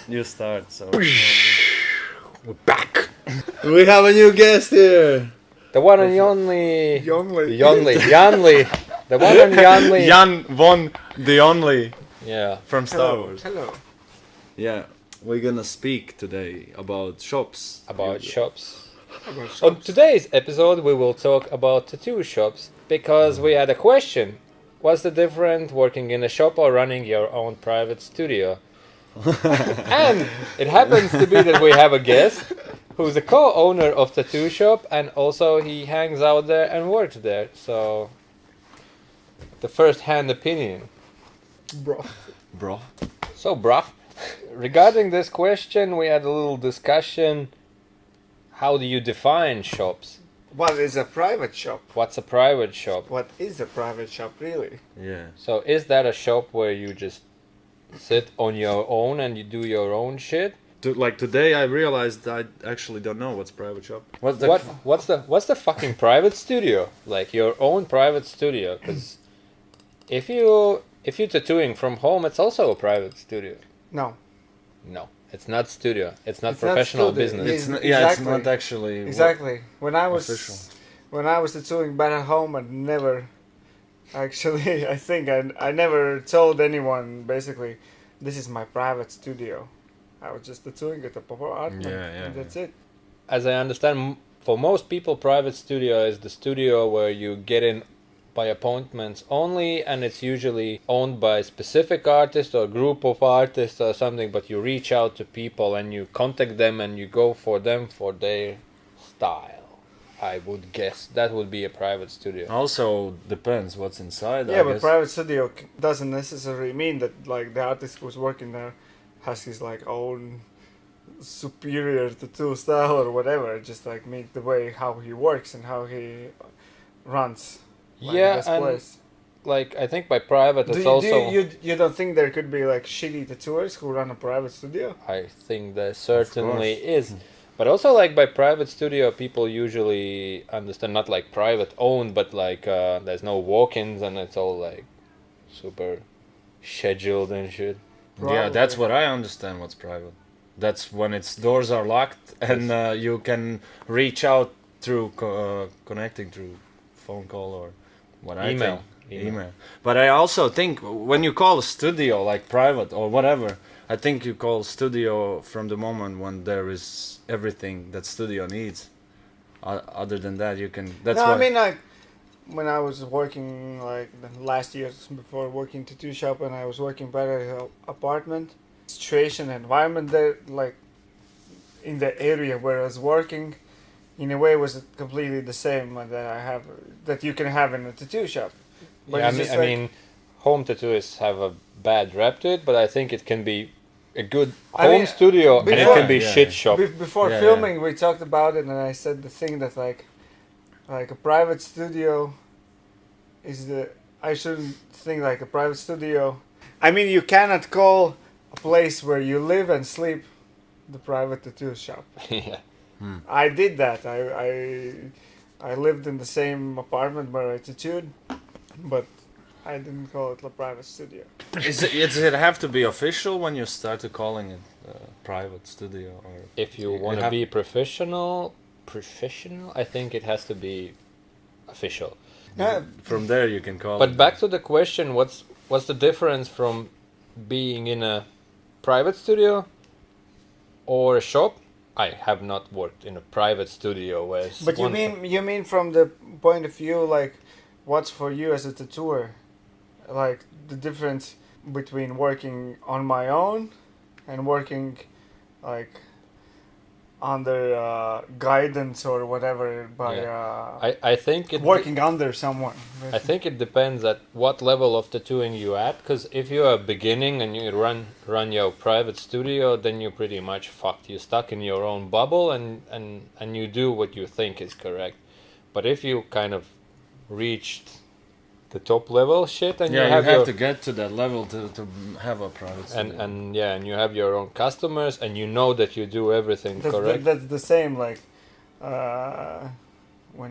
You start, so. We're back. We have a new guest here. The one and only. Yonli. Yanli. The one and only. Jan von the Only Yeah. from Star Hello. Wars. Hello. Yeah, we're gonna speak today about shops. About shops. About On shops. today's episode, we will talk about tattoo shops because we had a question. What's the difference working in a shop or running your own private studio? And it happens to be that we have a guest who's a co-owner of tattoo shop, and also he hangs out there and works there. So the first-hand opinion. Bro. So, bruh, regarding this question, we had a little discussion. How do you define shops? What is a private shop? What's a private shop? What is a private shop really? Yeah. So, is that a shop where you just sit on your own and you do your own shit? Like today, I realized I actually don't know what's private shop. What's the What's the fucking private studio? Like your own private studio? Because if you're tattooing from home, it's also a private studio. No. No, it's not studio. It's not It's not professional studio. business. It's not, Exactly. it's not actually Exactly. When I was official. tattooing back at home, I never actually I never told anyone basically this is my private studio. I was just tattooing at the proper apartment. Yeah, and that's it. As I understand, for most people, private studio is the studio where you get in by appointments only, and it's usually owned by a specific artist or group of artists or something, but you reach out to people and you contact them and you go for them for their style. I would guess that would be a private studio. Also depends what's inside. Yeah, I but guess. private studio doesn't necessarily mean that like the artist who's working there has his like own superior tattoo style or whatever. It just like means the way how he works and how he runs. Like, Yeah, this and place. like I think by private it's Do also... you don't think there could be like shitty tattooers who run a private studio? I think there certainly course. is. But also, like, by private studio, people usually understand, not like private owned, but like there's no walk-ins and it's all like super scheduled and shit. Yeah, that's what I understand. What's private? That's when its doors are locked and you can reach out through connecting through phone call or what I Email. think. Email. But I also think when you call a studio like private or whatever, I think you call studio from the moment when there is everything that studio needs. Other than that, you can. That's no, why. I mean like when I was working like the last years before working tattoo shop and I was working back at an apartment, situation environment there like in the area where I was working, in a way was completely the same that you can have in a tattoo shop. But Yeah, it's just I mean, home tattooists have a bad rep to it, but I think it can be a good I home mean, studio and it before- can be Yeah, shit yeah. shop. Before Yeah, filming, we talked about it, and I said the thing that like a private studio is the. I shouldn't think like a private studio. I mean, you cannot call a place where you live and sleep the private tattoo shop. Yeah. I did that. I lived in the same apartment where I tattooed, but I didn't call it a private studio. Does it have to be official when you started calling it private studio? Or If you You want to have- be professional, I think it has to be official. Yeah, from there you can call But it. back to the question, what's the difference from being in a private studio or a shop? I have not worked in a private studio where. but you mean from the point of view like what's for you as a tattooer, like the difference between working on my own and working like under guidance or whatever by I think it working under someone. I think it depends at what level of tattooing you at. Because if you are beginning and you run your private studio, then you're pretty much fucked. You're stuck in your own bubble and you do what you think is correct. But if you kind of reached the top level shit and yeah, you have, to get to that level to have a private studio. and you have your own customers and you know that you do everything correct. That's the same like when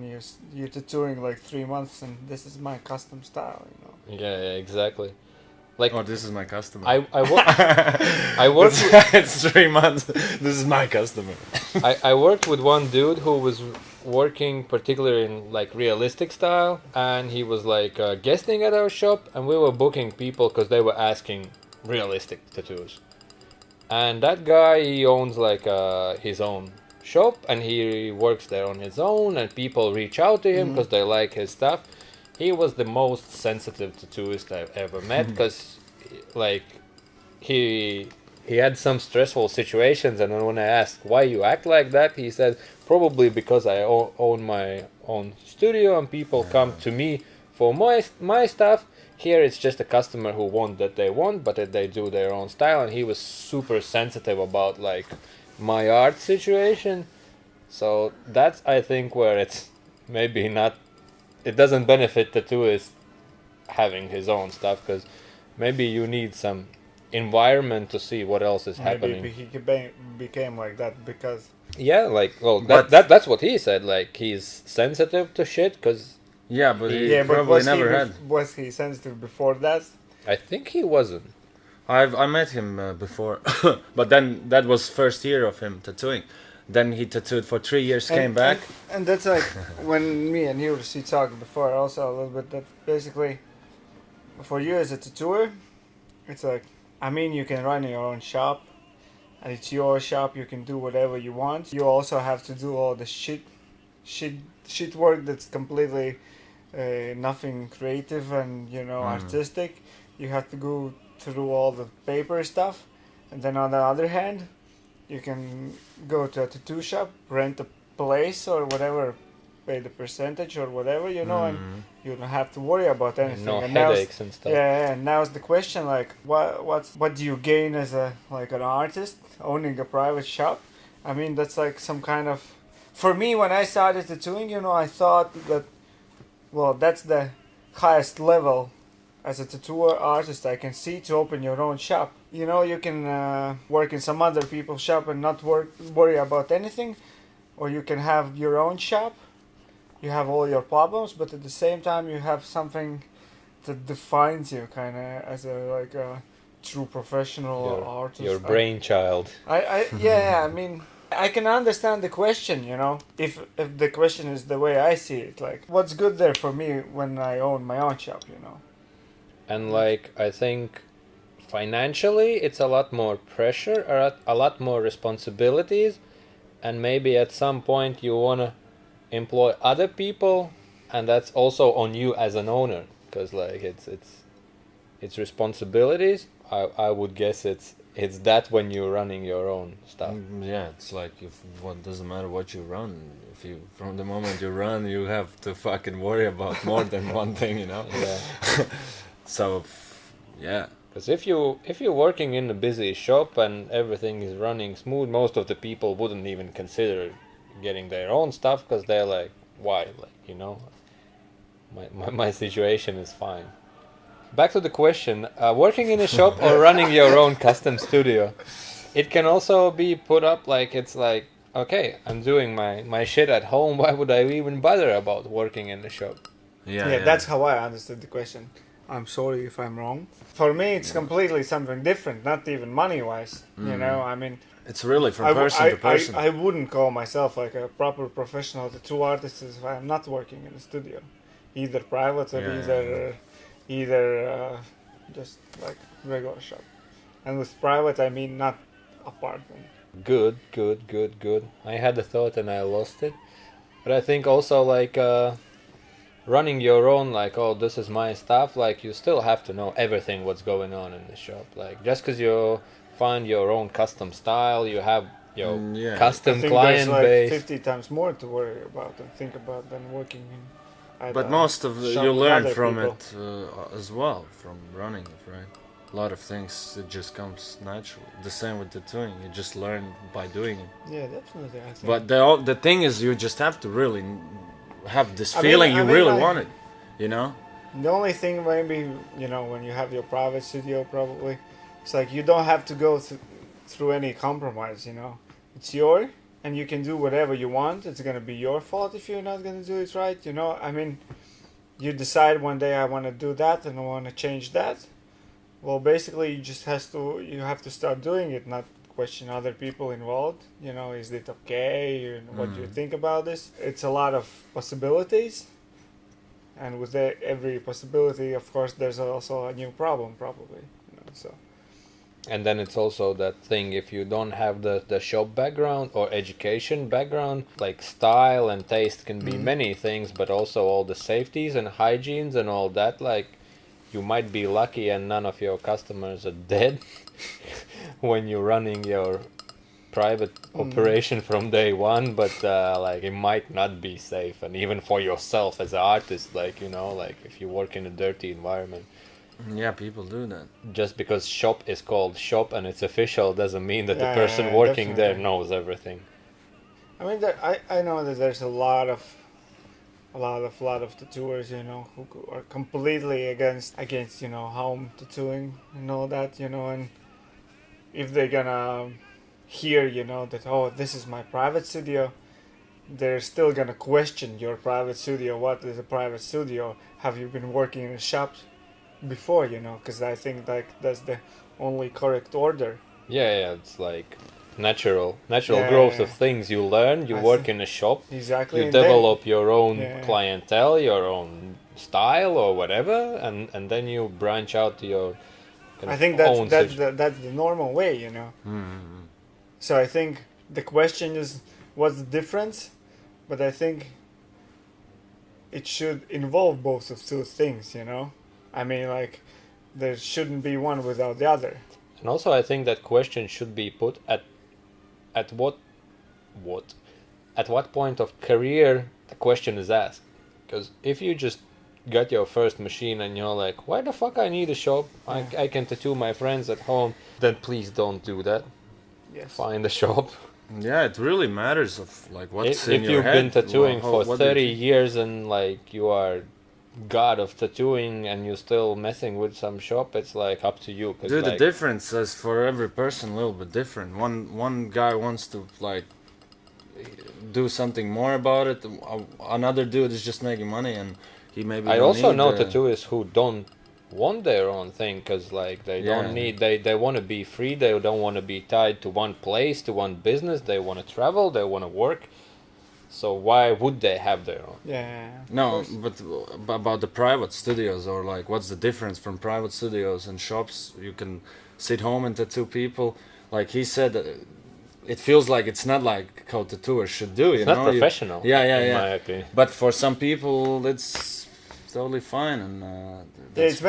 you're tattooing like 3 months and this is my custom style, you know. Yeah, exactly. Like Oh, this is my customer. I worked It's 3 months. This is my customer. I worked with one dude who was working particularly in like realistic style, and he was like guesting at our shop, and we were booking people because they were asking realistic tattoos. And that guy, he owns like his own shop, and he works there on his own, and people reach out to him because they like his stuff. He was the most sensitive tattooist I've ever met because, like, he had some stressful situations, and then when I asked why you act like that, he said probably because I own my own studio and people come to me for my stuff. Here it's just a customer who want that they want, but that they do their own style, and he was super sensitive about like my art situation. So that's, I think, where it's maybe not, it doesn't benefit the tattooist having his own stuff, because maybe you need some environment to see what else is happening. Maybe he became like that because Yeah, like, well, But- that's what he said. Like, he's sensitive to shit because Yeah, but he yeah, but probably never had. was he sensitive before that? I think he wasn't. I met him before, but then that was first year of him tattooing. Then he tattooed for 3 years, came back. and that's like when me and Juris he talked before also a little bit that basically for you as a tattooer, it's like, I mean, you can run your own shop, and it's your shop. You can do whatever you want. You also have to do all the shit work that's completely nothing creative and artistic. You have to go through all the paper stuff, and then on the other hand, you can go to a tattoo shop, rent a place or whatever, pay the percentage or whatever, and you don't have to worry about anything. No and headaches and stuff. yeah, and now's the question, like, what do you gain as an artist owning a private shop? I mean, that's like some kind of, for me, when I started tattooing, I thought that, well, that's the highest level as a tattoo artist I can see to open your own shop. You can work in some other people's shop and not worry about anything, or you can have your own shop. You have all your problems, but at the same time you have something that defines you kind of as a true professional artist. Your brainchild. I mean, I can understand the question, if the question is the way I see it, like, what's good there for me when I own my own shop, And like, I think financially it's a lot more pressure, or a lot more responsibilities, and maybe at some point you want to employ other people, and that's also on you as an owner, because like it's responsibilities. I would guess it's that when you're running your own stuff. Yeah, it's like what doesn't matter what you run. If you from the moment you run, you have to fucking worry about more than one thing, Yeah. So, yeah. Because if you're working in a busy shop and everything is running smooth, most of the people wouldn't even consider getting their own stuff because they're like, why? Like, my situation is fine. Back to the question, working in a shop or running your own custom studio, it can also be put up like, it's like, okay, I'm doing my shit at home, why would I even bother about working in the shop? Yeah, that's how I understood the question. I'm sorry if I'm wrong. For me, it's completely something different, not even money-wise. I mean, it's really from person to person. I wouldn't call myself like a proper professional tattoo artist if I'm not working in a studio, either private or either just like regular shop. And with private, I mean not apartment. Good. I had a thought and I lost it. But I think also like running your own, like, oh, this is my stuff, like, you still have to know everything what's going on in the shop. Like, just because you find your own custom style, you have your custom I think client there's like base. 50 times more to worry about and think about than working in. But most of you learn from it as well, from running it, right? A lot of things, it just comes naturally. The same with tattooing, you just learn by doing it. Yeah, definitely. I think. But the thing is, you just have to really have this I mean, feeling you really like, want it, The only thing maybe, when you have your private studio, probably, it's like you don't have to go through any compromise, It's yours, and you can do whatever you want. It's going to be your fault if you're not going to do it right, I mean, you decide one day I want to do that and I want to change that. Well, basically, you have to start doing it, not question other people involved. You know, is it okay? And what do you think about this? It's a lot of possibilities, and with every possibility, of course, there's also a new problem, probably. You know, so. And then it's also that thing, if you don't have the shop background or education background, like style and taste can be many things, but also all the safeties and hygienes and all that, like you might be lucky and none of your customers are dead when you're running your private operation from day one, but like it might not be safe. And even for yourself as an artist, like, you know, like if you work in a dirty environment, Yeah, people do that. just because shop is called shop and it's official doesn't mean that the Yeah, person yeah, working there definitely. knows everything. I mean, I know that there's a lot of tattooers, you know, who are completely against you know home tattooing and all that, you know, and if they're gonna hear, you know, that oh, this is my private studio, they're still gonna question your private studio. What is a private studio? Have you been working in a shop before, you know? Because I think like that's the only correct order. Yeah, it's like natural Yeah, growth yeah. of things. You learn, you I work see. in a shop, Exactly. you and then- develop your own Yeah. clientele, your own style or whatever, and then you branch out to your kind I of think own that's the normal way, you know. So I think the question is, what's the difference? But I think it should involve both of those things, you know. I mean, like, there shouldn't be one without the other. And also, I think that question should be put at what point of career the question is asked. Because if you just got your first machine and you're like, why the fuck I need a shop? I can tattoo my friends at home. Then please don't do that. Yes. Find a shop. Yeah, it really matters of like what's If in your you've head. been tattooing How- for what do you 30 think? years and like you are god of tattooing and you're still messing with some shop, it's like up to you. Cause Dude, like, the difference is for every person a little bit different. One guy wants to like do something more about it. Another dude is just making money, and he maybe. I don't also need know the- tattooists who don't want their own thing because like they Yeah. don't need they want to be free, they don't want to be tied to one place, to one business, they want to travel, they want to work, so why would they have their own? Yeah. of No, course. but about the private studios, or like what's the difference from private studios and shops? You can sit home and tattoo people. Like he said, it feels like it's not like how tattooers should do. It's You not know? You- professional, yeah, yeah, in yeah. my opinion. But for some people, it's totally fine, and Yeah, that's-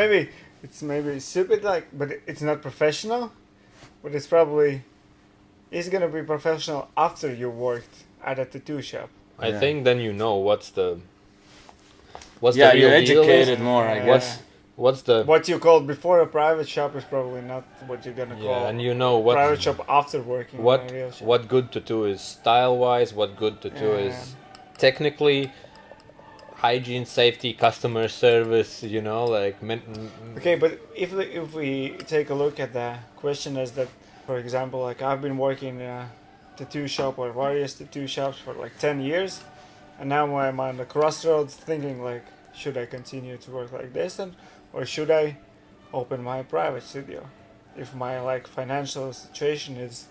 it's maybe stupid, like, but it's not professional. But it's gonna be professional after you worked at a tattoo shop. I Yeah. think then you know what's the yeah, real you're deal is. educated more. I Yeah. guess. What's the What you called before a private shop is probably not what you're gonna call yeah, and you know what private shop after working what in a real shop. what good tattoo is style wise, what good tattoo Yeah. is technically, hygiene, safety, customer service, you know, like Okay, but if we take a look at the question as that, for example, like I've been working in a tattoo shop or various tattoo shops for like 10 years, and now I'm on the crossroads thinking like, should I continue to work like this, or should I open my private studio if my like financial situation is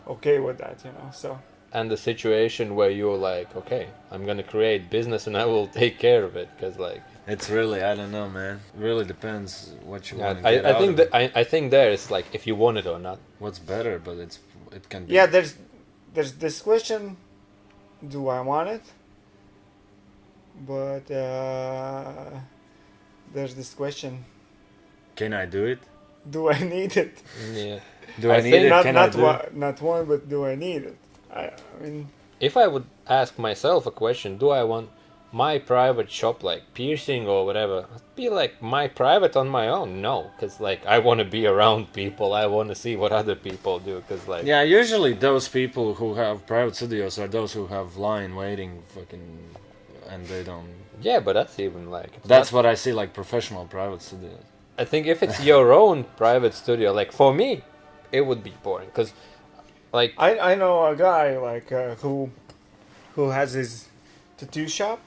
okay with that, you know? So and the situation where you're like, okay, I'm gonna create business and I will take care of it, because like It's really, I don't know, man. It really depends what you yeah, want to get I out think of that it. I think there is like if you want it or not. What's better, but it can be. yeah, there's this question, do I want it? But there's this question, Can I do it? do I need it? Yeah. Do I, I need think it? Not Can not I do one, it? not one, but do I need it? I mean, If I would ask myself a question, do I want my private shop like piercing or whatever be like my private on my own? No, because like I want to be around people, I want to see what other people do, because like Yeah, usually those people who have private studios are those who have line waiting, fucking, and they don't. yeah, but that's even like it's That's not- what I see, like professional private studios. I think if it's your own private studio, like for me, it would be boring because like I know a guy like who has his tattoo shop.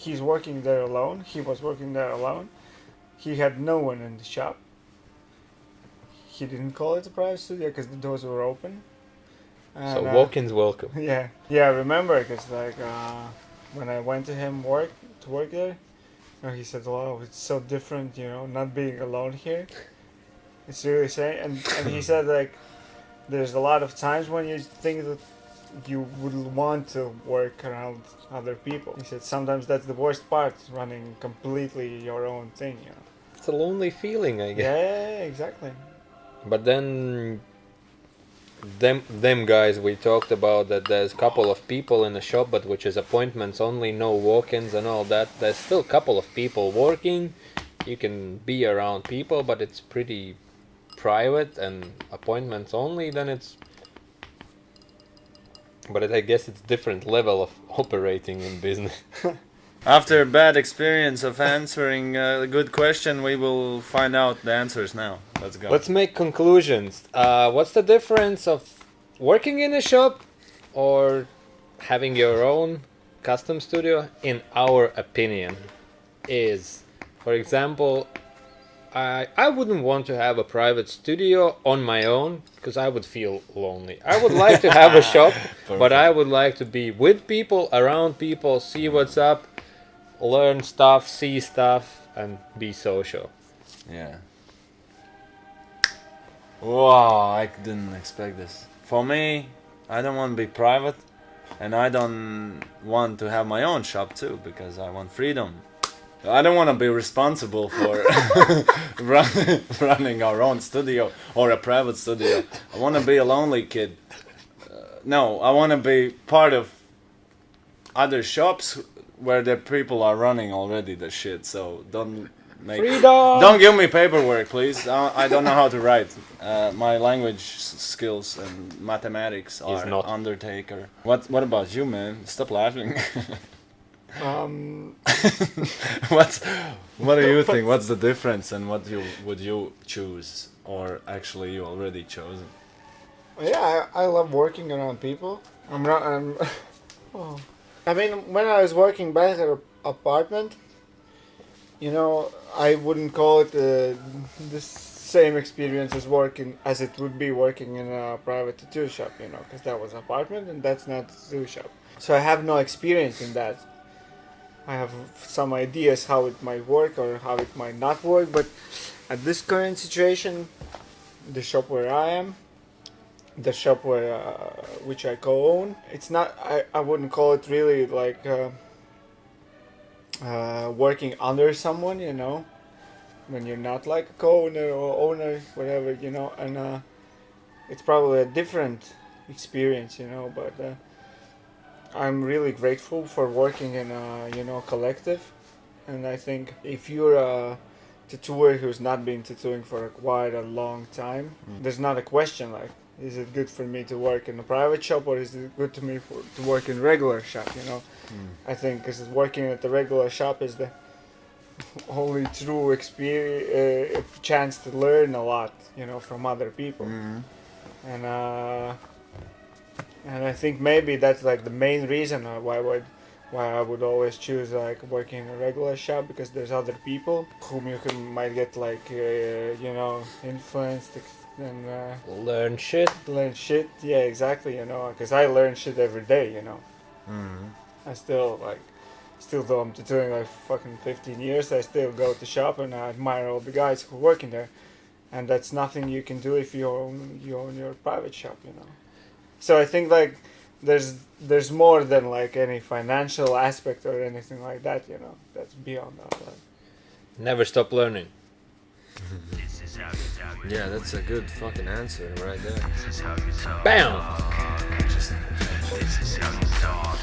He's working there alone. He was working there alone. He had no one in the shop, he didn't call it a private studio because the doors were open. And, So walk-ins welcome. Yeah, I remember because like when I went to him work there, he said, "Wow, it's so different, not being alone here. It's really saying." And he said like, there's a lot of times when you think that you would want to work around other people. He said sometimes that's the worst part, running completely your own thing. It's a lonely feeling, I guess. Yeah, exactly. But then them guys we talked about that there's a couple of people in the shop, but which is appointments only, no walk-ins and all that. There's still a couple of people working. You can be around people, but it's pretty private and appointments only. Then it's, but I guess it's different level of operating in business. After a bad experience of answering a good question, we will find out the answers now. Let's go. Let's make conclusions. What's the difference of working in a shop or having your own custom studio? In our opinion, is, for example, I wouldn't want to have a private studio on my own because I would feel lonely. I would like to have a shop, but I would like to be with people, around people, see what's up, learn stuff, see stuff, and be social. Yeah. Wow, I didn't expect this. For me, I don't want to be private, and I don't want to have my own shop too, because I want freedom. I don't want to be responsible for running our own studio or a private studio. I want to be a lonely kid. No, I want to be part of other shops where the people are running already the shit. So don't give me paperwork, please. I don't know how to write. My language skills and mathematics are not. undertaker. What about you, man? Stop laughing. What do you think? What's the difference, and what would you choose, or actually you already chosen? Yeah, I love working around people. Oh. I mean, when I was working back at an apartment, I wouldn't call it the same experience as it would be working in a private tattoo shop, because that was an apartment and that's not a tattoo shop. So I have no experience in that. I have some ideas how it might work or how it might not work, but at this current situation, the shop where I am, the shop where which I co-own, it's not. I wouldn't call it really like working under someone, when you're not like a co-owner or owner, whatever, and it's probably a different experience, but I'm really grateful for working in a collective, and I think if you're a tattooer who's not been tattooing for quite a long time, there's not a question like, is it good for me to work in a private shop or is it good to me to work in a regular shop, I think because working at the regular shop is the only true experience, chance to learn a lot, from other people. And I think maybe that's like the main reason why I would always choose like working in a regular shop, because there's other people whom you might get like influenced and Learn shit. Yeah, exactly, because I learn shit every day, I still though I'm tattooing like fucking 15 years, I still go to shop and I admire all the guys who work in there, and that's nothing you can do if you own your private shop, So I think like there's more than like any financial aspect or anything like that, that's beyond that. Like. Never stop learning. Yeah, that's a good fucking answer right there. Bam! This is how you talk.